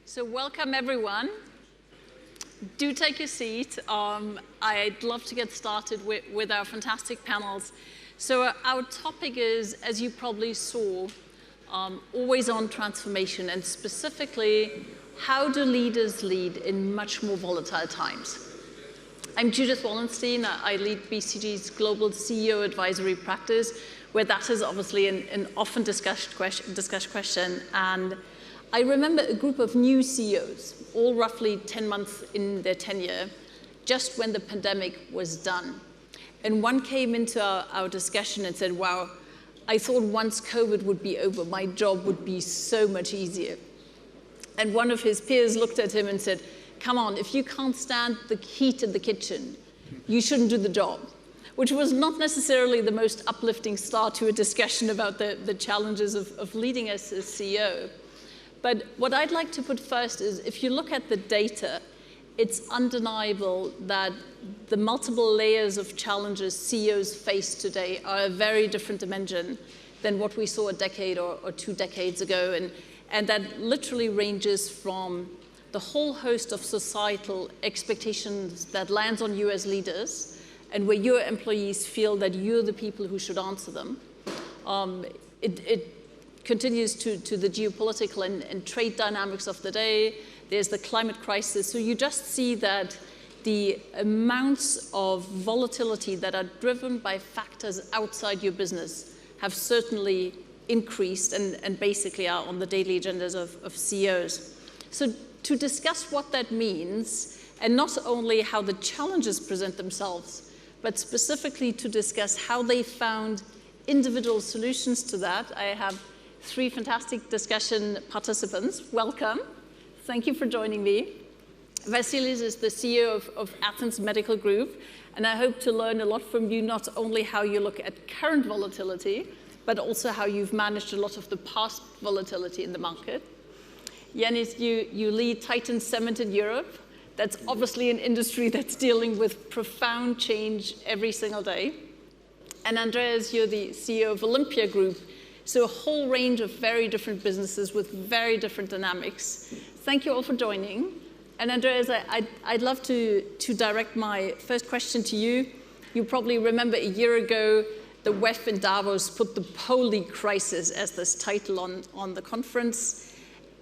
So welcome, everyone. Do take your seat. I'd love to get started with our fantastic panels. So our topic is, as you probably saw, always on transformation, and specifically, how do leaders lead in much more volatile times? I'm Judith Wallenstein. I lead BCG's global CEO advisory practice, where that is obviously an often discussed question. And I remember a group of new CEOs, all roughly 10 months in their tenure, just when the pandemic was done. And one came into our discussion and said, wow, I thought once COVID would be over, my job would be so much easier. And one of his peers looked at him and said, come on, if you can't stand the heat in the kitchen, you shouldn't do the job, which was not necessarily the most uplifting start to a discussion about the challenges of leading as a CEO. But what I'd like to put first is, if you look at the data, it's undeniable that the multiple layers of challenges CEOs face today are a very different dimension than what we saw a decade or 2 decades ago. And that literally ranges from the whole host of societal expectations that lands on you as leaders, and where your employees feel that you're the people who should answer them. It continues to the geopolitical and trade dynamics of the day. There's the climate crisis. So you just see that the amounts of volatility that are driven by factors outside your business have certainly increased and basically are on the daily agendas of CEOs. So to discuss what that means, and not only how the challenges present themselves, but specifically to discuss how they found individual solutions to that, I have 3 fantastic discussion participants. Welcome. Thank you for joining me. Vassili is the CEO of Athens Medical Group, and I hope to learn a lot from you, not only how you look at current volatility, but also how you've managed a lot of the past volatility in the market. Yanni, you lead Titan Cement in Europe. That's obviously an industry that's dealing with profound change every single day. And Antreas, you're the CEO of Olympia Group. So a whole range of very different businesses with very different dynamics. Thank you all for joining. And Antreas, I'd love to direct my first question to you. You probably remember a year ago, the WEF in Davos put the Poly crisis as this title on the conference.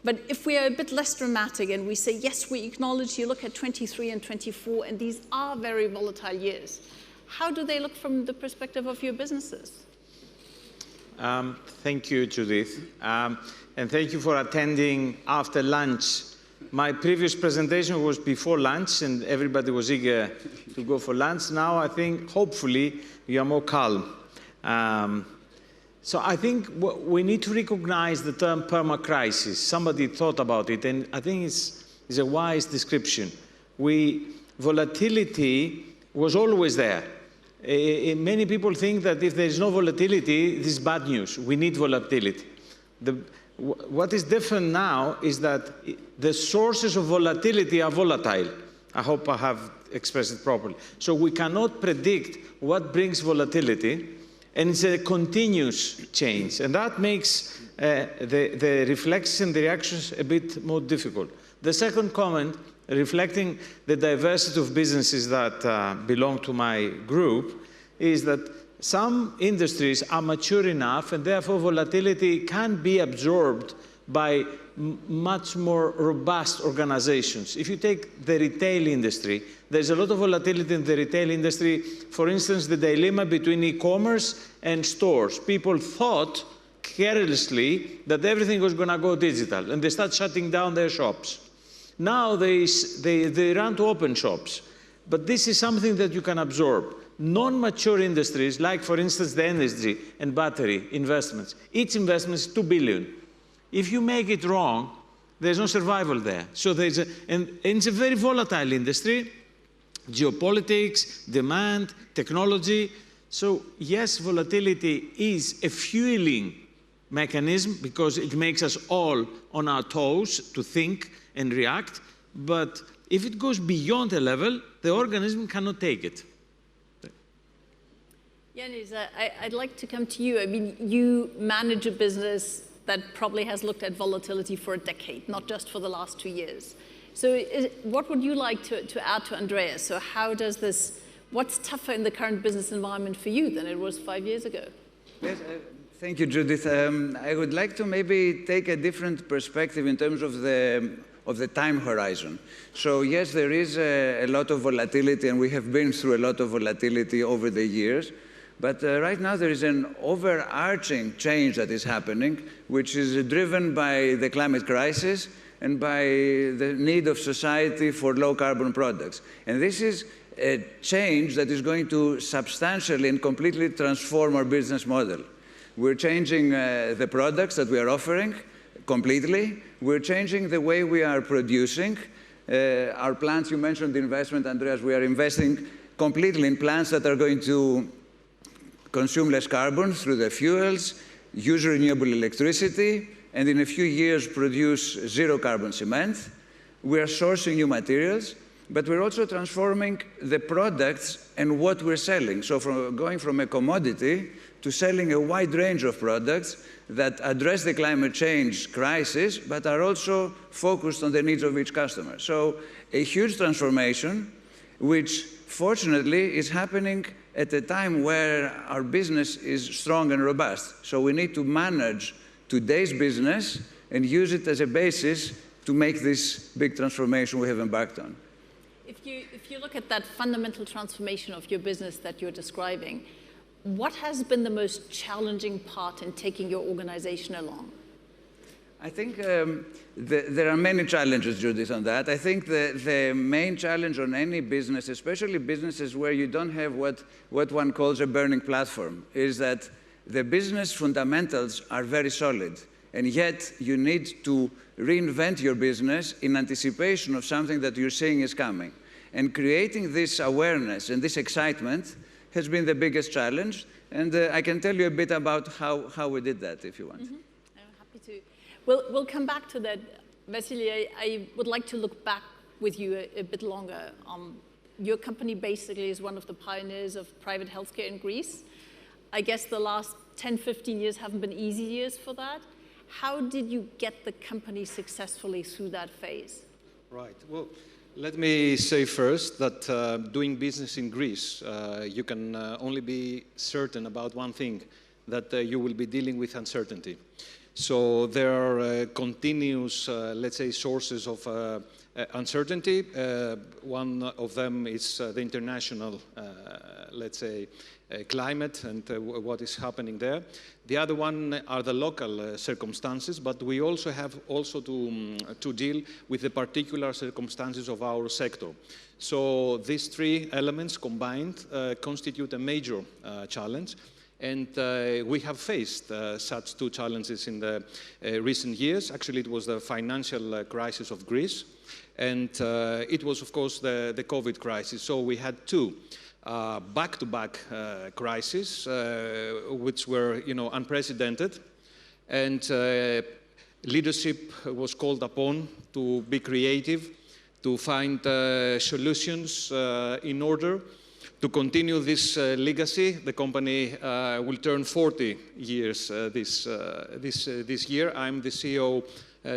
But if we are a bit less dramatic and we say, yes, we acknowledge you look at 23 and 24, and these are very volatile years, how do they look from the perspective of your businesses? Thank you, Judith. And thank you for attending after lunch. My previous presentation was before lunch, and everybody was eager to go for lunch. Now I think, hopefully, you are more calm. So I think we need to recognize the term perma-crisis. Somebody thought about it, and I think it's a wise description. Volatility was always there. Many people think that if there is no volatility, this is bad news. We need volatility. What is different now is that the sources of volatility are volatile. I hope I have expressed it properly. So we cannot predict what brings volatility, and it's a continuous change. And that makes the reflexes and the reactions a bit more difficult. The second comment, reflecting the diversity of businesses that belong to my group, is that some industries are mature enough, and therefore volatility can be absorbed by much more robust organizations. If you take the retail industry, there's a lot of volatility in the retail industry. For instance, the dilemma between e-commerce and stores. People thought carelessly that everything was going to go digital, and they start shutting down their shops. Now they run to open shops. But this is something that you can absorb. Non-mature industries, like, for instance, the energy and battery investments, each investment is $2 billion. If you make it wrong, there's no survival there. So and it's a very volatile industry, geopolitics, demand, technology. So yes, volatility is a fueling mechanism because it makes us all on our toes to think and react. But if it goes beyond a level, the organism cannot take it. Yanni, I'd like to come to you. I mean, you manage a business that probably has looked at volatility for a decade, not just for the last 2 years. So what would you like to add to Andreas? So how does this, what's tougher in the current business environment for you than it was 5 years ago? Yes, thank you, Judith. I would like to maybe take a different perspective in terms of the time horizon. So yes, there is a lot of volatility, and we have been through a lot of volatility over the years. But right now there is an overarching change that is happening, which is driven by the climate crisis and by the need of society for low-carbon products. And this is a change that is going to substantially and completely transform our business model. We're changing the products that we are offering completely. We're changing the way we are producing. Our plants, you mentioned the investment, Andreas, we are investing completely in plants that are going to consume less carbon through the fuels, use renewable electricity, and in a few years produce zero-carbon cement. We are sourcing new materials, but we're also transforming the products and what we're selling. So going from a commodity to selling a wide range of products that address the climate change crisis, but are also focused on the needs of each customer. So a huge transformation, which fortunately is happening at a time where our business is strong and robust. So we need to manage today's business and use it as a basis to make this big transformation we have embarked on. If you look at that fundamental transformation of your business that you're describing, what has been the most challenging part in taking your organization along? I think there are many challenges, Judith, on that. I think the main challenge on any business, especially businesses where you don't have what one calls a burning platform, is that the business fundamentals are very solid, and yet you need to reinvent your business in anticipation of something that you're seeing is coming. And creating this awareness and this excitement has been the biggest challenge, and I can tell you a bit about how we did that, if you want. Mm-hmm. I'm happy to. We'll come back to that. Vassili, I would like to look back with you a bit longer. Your company basically is one of the pioneers of private healthcare in Greece. I guess the last 10, 15 years haven't been easy years for that. How did you get the company successfully through that phase? Right. Well, let me say first that doing business in Greece, you can only be certain about one thing, that you will be dealing with uncertainty. So there are continuous, let's say, sources of uncertainty. One of them is the international, let's say, climate and what is happening there. The other one are the local circumstances, but we also have to deal with the particular circumstances of our sector. So these three elements combined constitute a major challenge. And we have faced such two challenges in the recent years. Actually, it was the financial crisis of Greece, and it was, of course, the COVID crisis. So we had two back-to-back crises, which were, unprecedented. And leadership was called upon to be creative, to find solutions in order to continue this legacy. The company will turn 40 years this year. I'm the CEO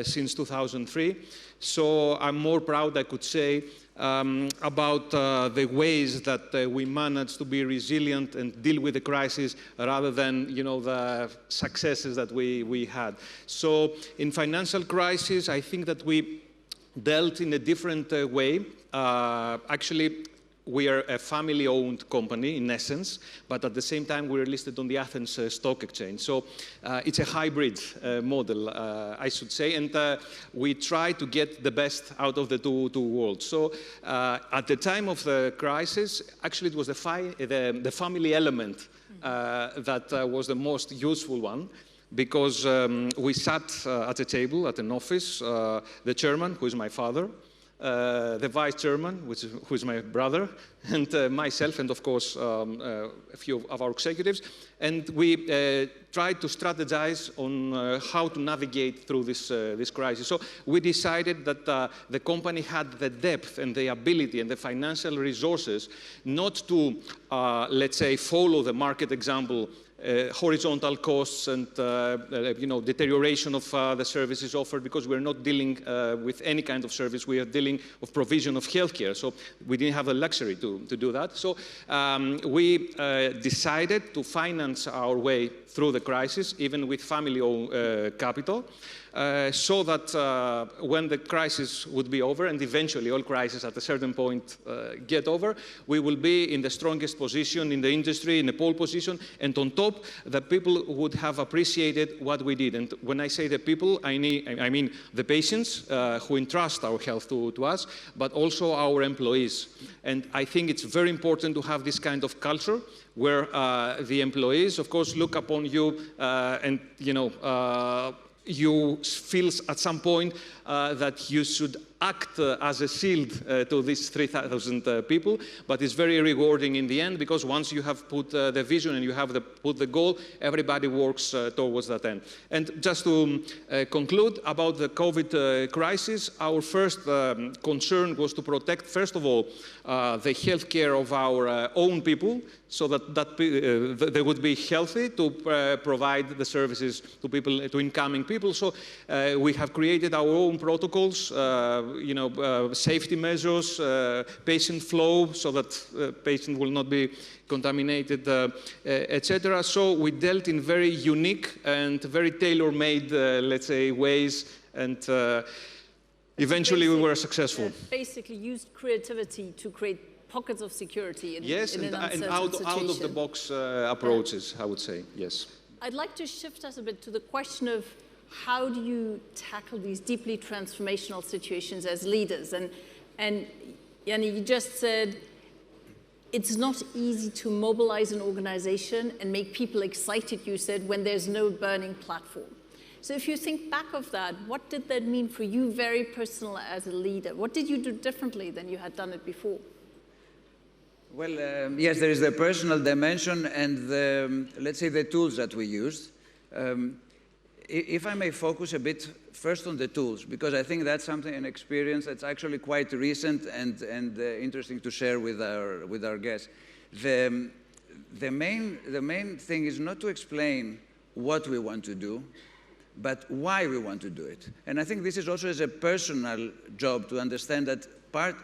since 2003. So I'm more proud, I could say, about the ways that we managed to be resilient and deal with the crisis rather than, the successes that we had. So in financial crisis, I think that we dealt in a different way. Actually, we are a family-owned company, in essence, but at the same time, we're listed on the Athens Stock Exchange. So it's a hybrid model, I should say, and we try to get the best out of the two worlds. So at the time of the crisis, actually, it was the family element that was the most useful one, because we sat at a table at an office, the chairman, who is my father, the vice chairman, who is my brother, and myself, and of course a few of our executives, and we tried to strategize on how to navigate through this crisis. So we decided that the company had the depth and the ability and the financial resources not to, let's say, follow the market example horizontal costs and deterioration of the services offered, because we're not dealing with any kind of service. We are dealing with provision of healthcare. So we didn't have the luxury to do that. So we decided to finance our way through the crisis, even with family-owned capital. So that when the crisis would be over, and eventually all crises at a certain point get over, we will be in the strongest position in the industry, in a pole position, and on top, the people would have appreciated what we did. And when I say the people, I mean the patients who entrust our health to us, but also our employees. And I think it's very important to have this kind of culture where the employees, of course, look upon you and, you feel at some point that you should act as a shield to these 3,000 people, but it's very rewarding in the end, because once you have put the vision and you have put the goal, everybody works towards that end. And just to conclude about the COVID crisis, our first concern was to protect, first of all, the health care of our own people, so that they would be healthy to provide the services to people, to incoming people. So we have created our own protocols, safety measures, patient flow, so that patient will not be contaminated, etc. So we dealt in very unique and very tailor-made, let's say, ways, and eventually we were successful. Basically used creativity to create pockets of security in, yes, in an uncertain and out situation. of the box approaches, I would say, yes. I'd like to shift us a bit to the question of how do you tackle these deeply transformational situations as leaders? And Yanni, you just said it's not easy to mobilize an organization and make people excited, you said, when there's no burning platform. So if you think back of that, what did that mean for you very personal as a leader? What did you do differently than you had done it before? Well, yes, there is the personal dimension and the, let's say, the tools that we used. If I may focus a bit first on the tools, because I think that's something, an experience that's actually quite recent and interesting to share with our guests. The main thing is not to explain what we want to do, but why we want to do it. And I think this is also as a personal job to understand that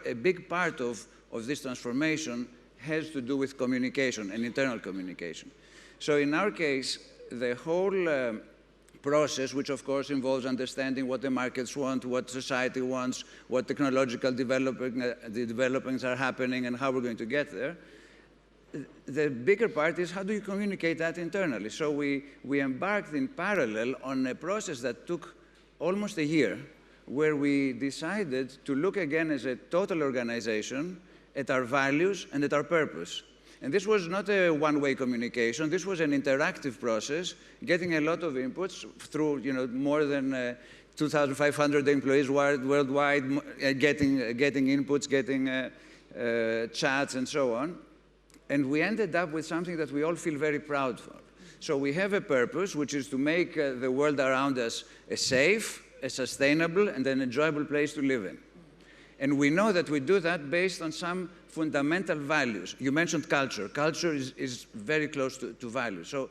a big part of this transformation has to do with communication and internal communication. So in our case, the whole process, which of course involves understanding what the markets want, what society wants, what technological developments are happening, and how we're going to get there. The bigger part is how do you communicate that internally? So we embarked in parallel on a process that took almost a year, where we decided to look again as a total organization at our values and at our purpose. And this was not a one-way communication. This was an interactive process, getting a lot of inputs through more than 2,500 employees worldwide, getting inputs, getting chats, and so on. And we ended up with something that we all feel very proud of. So we have a purpose, which is to make the world around us a safe, a sustainable, and an enjoyable place to live in. And we know that we do that based on some fundamental values. You mentioned culture. Culture is very close to values. So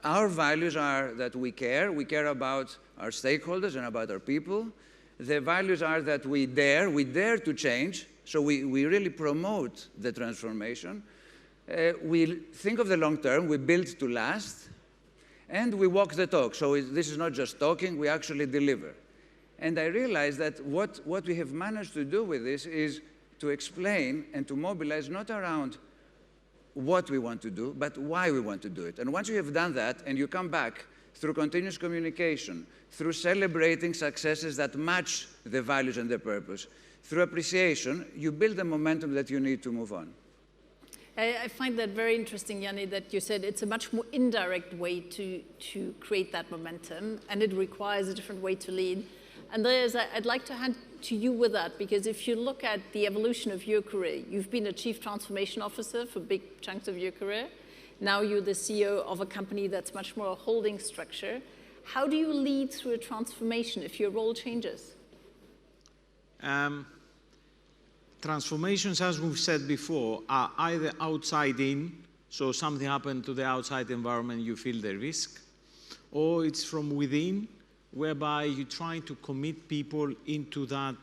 our values are that we care about our stakeholders and about our people. The values are that we dare to change. So we really promote the transformation. We think of the long term, we build to last, and we walk the talk. So this is not just talking, we actually deliver. And I realized that what we have managed to do with this is to explain and to mobilize not around what we want to do, but why we want to do it. And once you have done that, and you come back through continuous communication, through celebrating successes that match the values and the purpose, through appreciation, you build the momentum that you need to move on. I find that very interesting, Yanni, that you said it's a much more indirect way to create that momentum, and it requires a different way to lead. Andreas, I'd like to hand to you with that, because if you look at the evolution of your career, you've been a chief transformation officer for big chunks of your career. Now you're the CEO of a company that's much more a holding structure. How do you lead through a transformation if your role changes? Transformations, as we've said before, are either outside in, So something happened to the outside environment, you feel the risk. Or it's from within, whereby you try to commit people into that,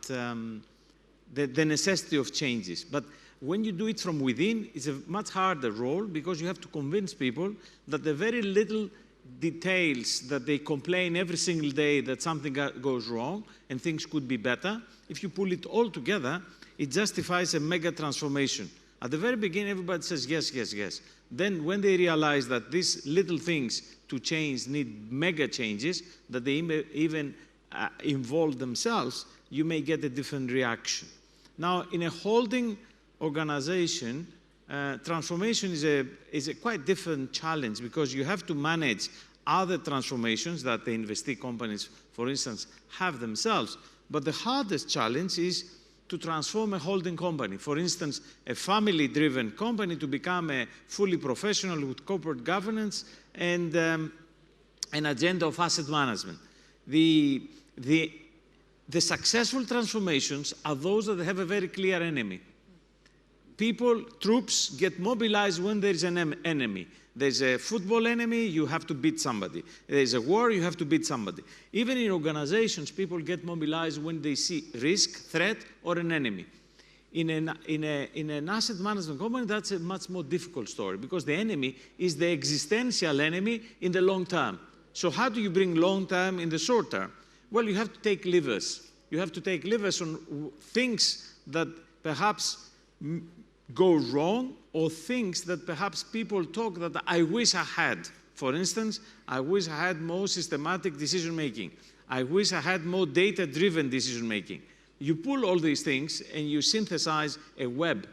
the necessity of changes. But when you do it from within, it's a much harder role because you have to convince people that the very little details that they complain every single day that something goes wrong and things could be better, if you pull it all together, it justifies a mega transformation. At the very beginning, everybody says yes, yes, yes. Then when they realize that these little things to change need mega changes, that they even involve themselves, you may get a different reaction. Now, in a holding organization, transformation is a quite different challenge because you have to manage other transformations that the investee companies, for instance, have themselves. But the hardest challenge is to transform a holding company. For instance, a family-driven company to become a fully professional with corporate governance and an agenda of asset management. The successful transformations are those that have a very clear enemy. People, troops get mobilized when there is an enemy. There's a football enemy, you have to beat somebody. There's a war, you have to beat somebody. Even in organizations, people get mobilized when they see risk, threat, or an enemy. In an asset management company, that's a much more difficult story because the enemy is the existential enemy in the long term. So how do you bring long term in the short term? Well, you have to take levers. You have to take levers on things that perhaps go wrong or things that perhaps people talk that I wish I had. For instance, I wish I had more systematic decision making. I wish I had more data-driven decision making. You pull all these things and you synthesize a web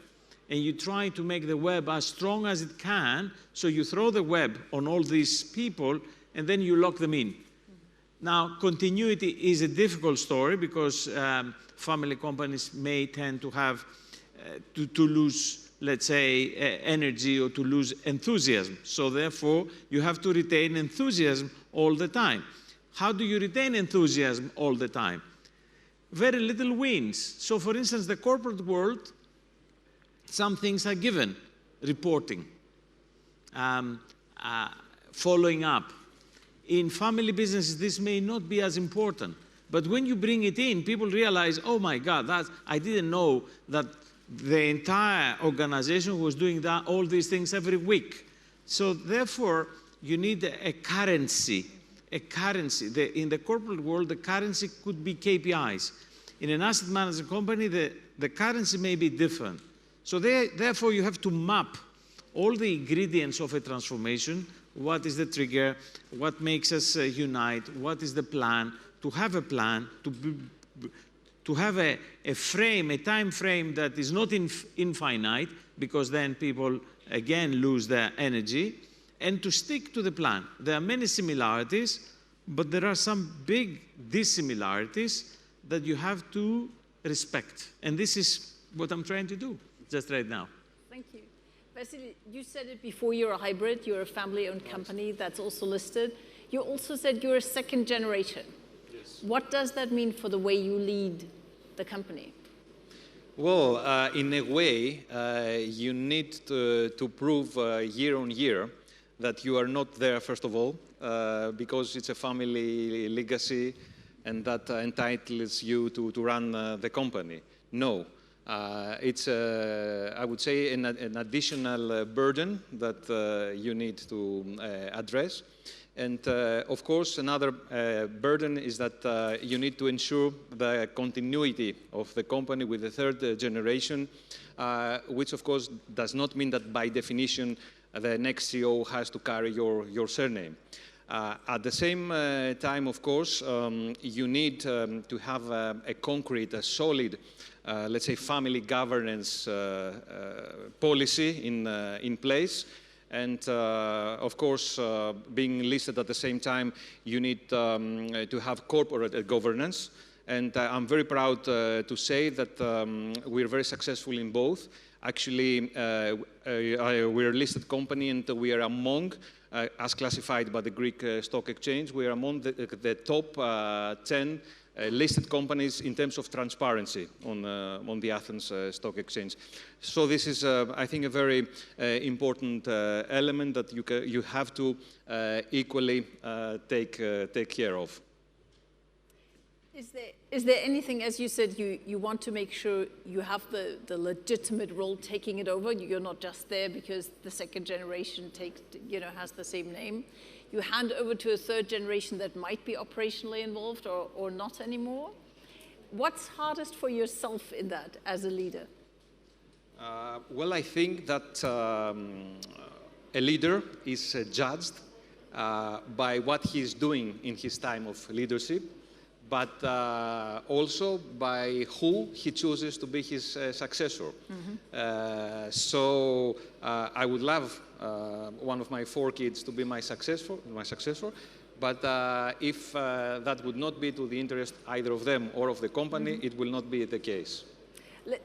and you try to make the web as strong as it can, so you throw the web on all these people and then you lock them in. Now, continuity is a difficult story because family companies may tend to have to lose, let's say, energy or to lose enthusiasm. So therefore, you have to retain enthusiasm all the time. How do you retain enthusiasm all the time? Very little wins. So for instance, the corporate world, some things are given. Reporting, following up. In family businesses, this may not be as important. But when you bring it in, people realize, oh my God, I didn't know that the entire organization was doing all these things every week. So therefore, you need a currency. A currency. In the corporate world, the currency could be KPIs. In an asset management company, the currency may be different. So therefore, you have to map all the ingredients of a transformation. What is the trigger? What makes us unite? What is the plan? To have a plan, to have a frame, a time frame that is not infinite, because then people, again, lose their energy, and to stick to the plan. There are many similarities, but there are some big dissimilarities that you have to respect. And this is what I'm trying to do just right now. Thank you. Vassili, you said it before, you're a hybrid, you're a family-owned company that's also listed. You also said you're a second generation. Yes. What does that mean for the way you lead the company? Well, in a way, you need to prove year on year that you are not there, first of all, because it's a family legacy and that entitles you to run the company. No. It's, I would say, an additional burden that you need to address. And of course, another burden is that you need to ensure the continuity of the company with the third generation, which of course does not mean that by definition the next CEO has to carry your surname. At the same time, of course, you need to have a concrete, a solid, let's say, family governance policy in place. And of course, being listed at the same time, you need to have corporate governance. And I'm very proud to say that we're very successful in both. Actually, we're a listed company, and we are among, as classified by the Greek Stock Exchange, we are among the top 10 listed companies in terms of transparency on the Athens Stock Exchange. So this is, I think, a very important element that you have to equally take care of. Is there anything, as you said, you want to make sure you have the legitimate role taking it over? You're not just there because the second generation has the same name. You hand over to a third generation that might be operationally involved or not anymore. What's hardest for yourself in that as a leader? Well, I think that a leader is judged by what he's doing in his time of leadership, but also by who he chooses to be his successor. Mm-hmm. So I would love one of my 4 kids to be my successor, but if that would not be to the interest either of them or of the company, mm-hmm. it will not be the case.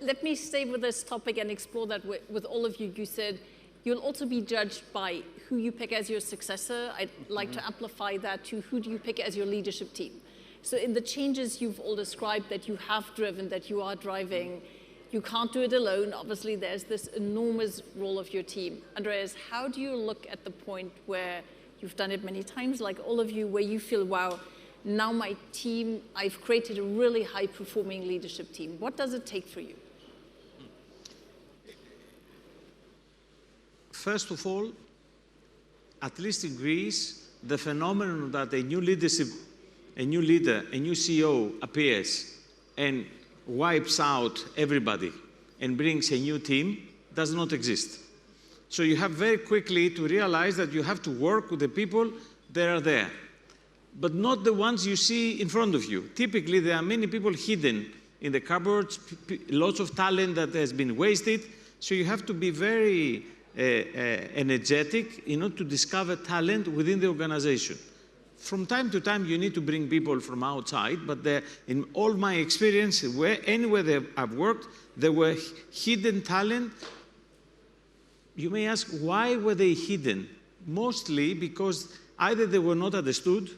Let me stay with this topic and explore that with all of you. You said you'll also be judged by who you pick as your successor. I'd like mm-hmm. to amplify that to who do you pick as your leadership team. So in the changes you've all described that you have driven, that you are driving, you can't do it alone. Obviously, there's this enormous role of your team. Andreas, how do you look at the point where you've done it many times, like all of you, where you feel, wow, now my team, I've created a really high-performing leadership team. What does it take for you? First of all, at least in Greece, the phenomenon that a new leader, a new CEO appears and wipes out everybody and brings a new team does not exist. So you have very quickly to realize that you have to work with the people that are there, but not the ones you see in front of you. Typically, there are many people hidden in the cupboards, lots of talent that has been wasted. So you have to be very energetic in order to discover talent within the organization. From time to time, you need to bring people from outside, but in all my experience, anywhere I've worked, there were hidden talent. You may ask, why were they hidden? Mostly because either they were not understood,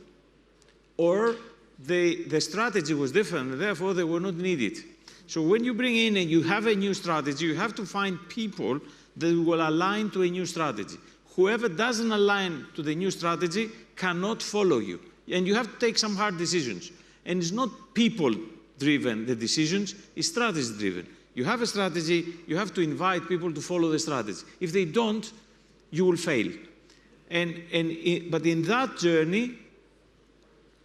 or the strategy was different, and therefore they were not needed. So when you bring in and you have a new strategy, you have to find people that will align to a new strategy. Whoever doesn't align to the new strategy cannot follow you. And you have to take some hard decisions. And it's not people-driven, the decisions, it's strategy-driven. You have a strategy, you have to invite people to follow the strategy. If they don't, you will fail. But in that journey,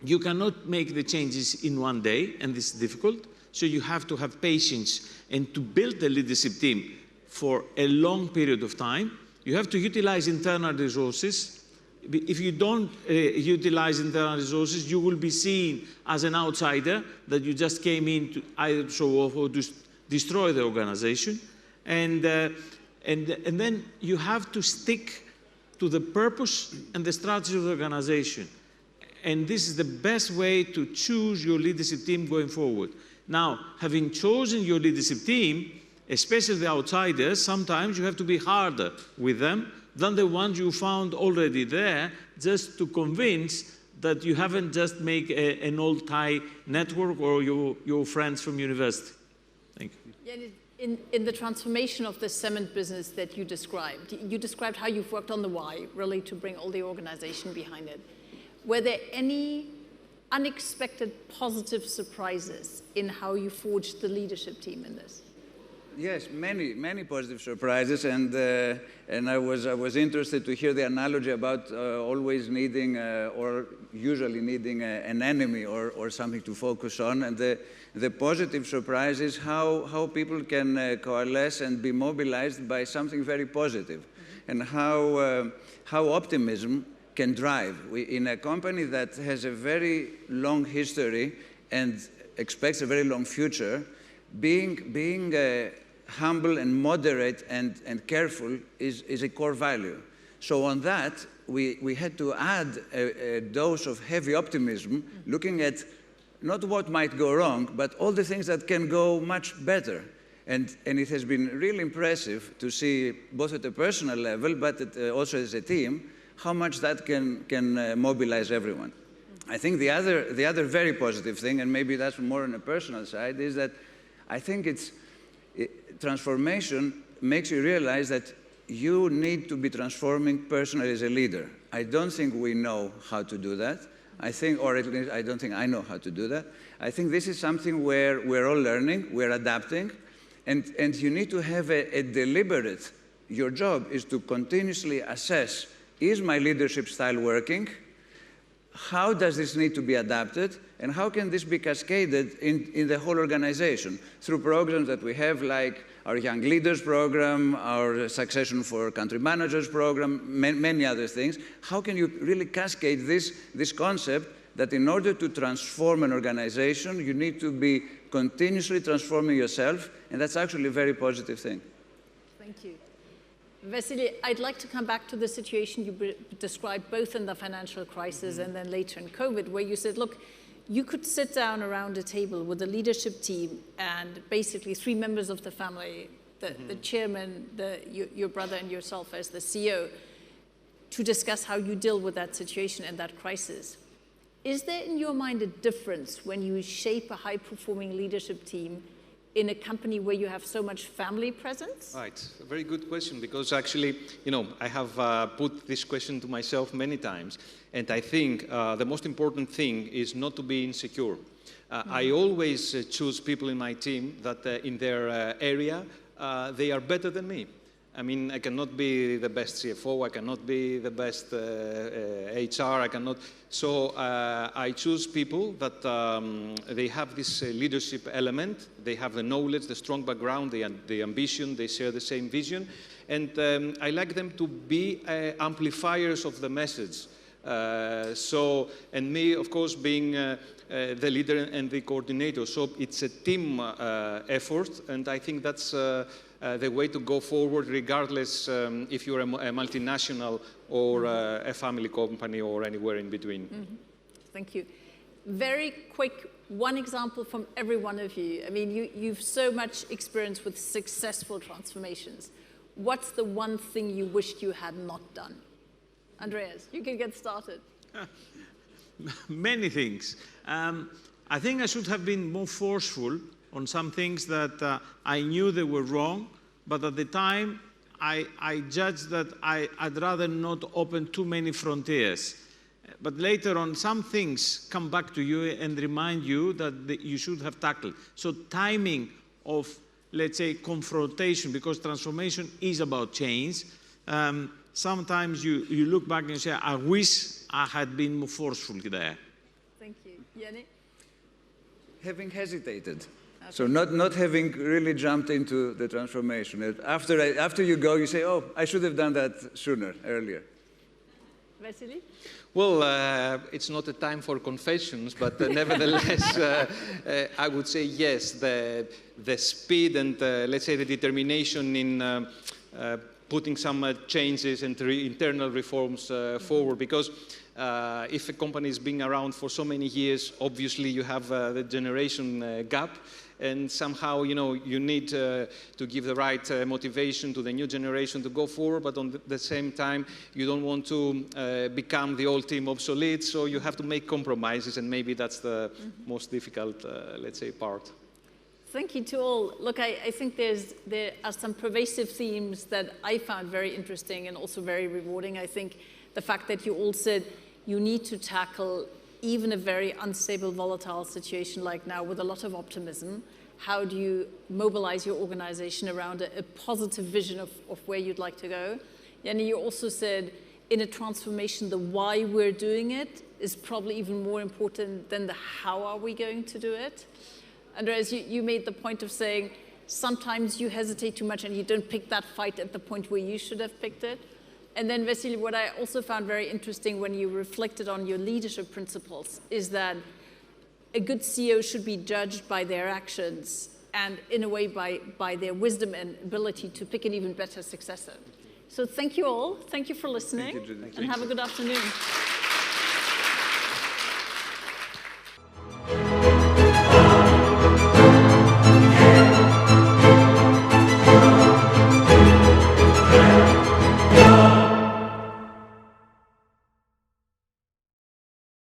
you cannot make the changes in one day, and this is difficult. So you have to have patience and to build the leadership team for a long period of time. You have to utilize internal resources. If you don't utilize internal resources, you will be seen as an outsider, that you just came in to either show off or to destroy the organization. And then you have to stick to the purpose and the strategy of the organization. And this is the best way to choose your leadership team going forward. Now, having chosen your leadership team, especially the outsiders, sometimes you have to be harder with them than the ones you found already there, just to convince that you haven't just made an old Thai network or your friends from university. Thank you. Yeah, in the transformation of the cement business that you described how you've worked on the why, really to bring all the organization behind it. Were there any unexpected positive surprises in how you forged the leadership team in this? Yes, many positive surprises, and I was interested to hear the analogy about always needing or usually needing an enemy or something to focus on, and the positive surprise is how people can coalesce and be mobilized by something very positive, and how optimism can drive. In a company that has a very long history and expects a very long future, being humble and moderate and careful is a core value. So on that, we had to add a dose of heavy optimism, looking at not what might go wrong, but all the things that can go much better. And it has been really impressive to see, both at a personal level, but also as a team, how much that can mobilize everyone. I think the other very positive thing, and maybe that's more on a personal side, is that I think transformation makes you realize that you need to be transforming personally as a leader. I don't think we know how to do that. I think, or at least I don't think I know how to do that. I think this is something where we're all learning, we're adapting, and you need to have a deliberate, your job is to continuously assess, is my leadership style working? How does this need to be adapted? And how can this be cascaded in the whole organization? Through programs that we have, like our Young Leaders program, our Succession for Country Managers program, many other things. How can you really cascade this concept that in order to transform an organization, you need to be continuously transforming yourself, and that's actually a very positive thing. Thank you. Vassili, I'd like to come back to the situation you described both in the financial crisis and then later in COVID, where you said, look, you could sit down around a table with a leadership team and basically 3 members of the family, the chairman, your brother and yourself as the CEO, to discuss how you deal with that situation and that crisis. Is there in your mind a difference when you shape a high-performing leadership team in a company where you have so much family presence? Right, a very good question, because actually, I have put this question to myself many times, and I think the most important thing is not to be insecure. I always choose people in my team that in their area, they are better than me. I mean, I cannot be the best CFO, I cannot be the best HR, I cannot. So I choose people that they have this leadership element, they have the knowledge, the strong background, the ambition, they share the same vision. And I like them to be amplifiers of the message. And me, of course, being the leader and the coordinator. So it's a team effort, and I think that's the way to go forward, regardless if you're a multinational or a family company or anywhere in between. Mm-hmm. Thank you. Very quick, one example from every one of you. I mean, you've so much experience with successful transformations. What's the one thing you wished you had not done? Antreas, you can get started. Many things. I think I should have been more forceful on some things that I knew they were wrong, but at the time I judged that I'd rather not open too many frontiers. But later on, some things come back to you and remind you that you should have tackled. So timing of, let's say, confrontation, because transformation is about change. Sometimes you look back and say, I wish I had been more forceful there. Thank you. Yanni? Having hesitated. Okay. So not having really jumped into the transformation. After you go, you say, oh, I should have done that sooner, earlier. Vassili? Well, it's not a time for confessions, but nevertheless, I would say yes, the speed and, let's say, the determination in putting some changes and internal reforms forward, because if a company is being around for so many years, obviously you have the generation gap, and somehow, you need to give the right motivation to the new generation to go forward, but on the same time, you don't want to become the old team obsolete, so you have to make compromises, and maybe that's the most difficult, let's say, part. Thank you to all. Look, I think there are some pervasive themes that I found very interesting and also very rewarding. I think the fact that you all said you need to tackle even a very unstable, volatile situation like now with a lot of optimism. How do you mobilize your organization around a positive vision of where you'd like to go? Yanni, you also said in a transformation, the why we're doing it is probably even more important than the how are we going to do it. Andreas, you made the point of saying sometimes you hesitate too much and you don't pick that fight at the point where you should have picked it. And then, Vassili, what I also found very interesting when you reflected on your leadership principles is that a good CEO should be judged by their actions and, in a way, by their wisdom and ability to pick an even better successor. So thank you all. Thank you for listening. Thank you, Judith. And have a good afternoon.